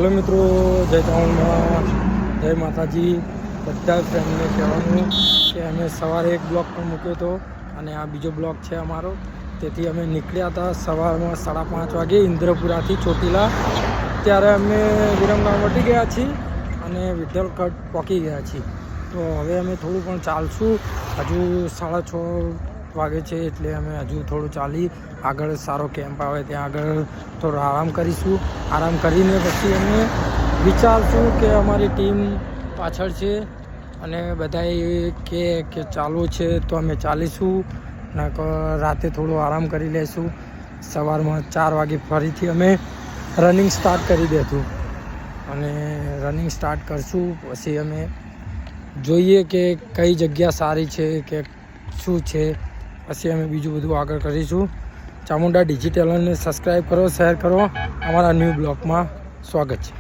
Hello મિત્રો, જય ચાવણમાં જય માતાજી. બધા ફ્રેન્ડને કહેવાનું કે અમે સવારે એક બ્લોગ પણ મૂક્યો હતો અને આ બીજો બ્લોગ છે અમારો. તેથી અમે નીકળ્યા હતા સવારમાં 5:30 વાગે ઇન્દ્રપુરાથી ચોટીલા. અત્યારે અમે વિરમગામ વટી ગયા છીએ અને વિઠ્ઠલગઢ પહોંચી ગયા છીએ. તો હવે અમે થોડું પણ ચાલશું. હજુ 6:30 વાગે છે એટલે અમે હજુ થોડું ચાલી આગળ સારો કેમ્પ આવે ત્યાં આગળ થોડો આરામ કરીશું. આરામ કરીને પછી અમે વિચારશું કે અમારી ટીમ પાછળ છે અને બધા કે ચાલુ છે તો અમે ચાલીશું. રાતે થોડો આરામ કરી લઈશું. સવારમાં 4 વાગે ફરીથી અમે રનિંગ સ્ટાર્ટ કરી દઈશું અને રનિંગ સ્ટાર્ટ કરશું. પછી અમે જોઈએ કે કઈ જગ્યા સારી છે કે શું છે. પછી અમે બીજું બધું આગળ કરીશું. ચામુંડા ડિજિટલને સબસ્ક્રાઈબ કરો, શેર કરો. અમારા ન્યૂ બ્લોગમાં સ્વાગત છે.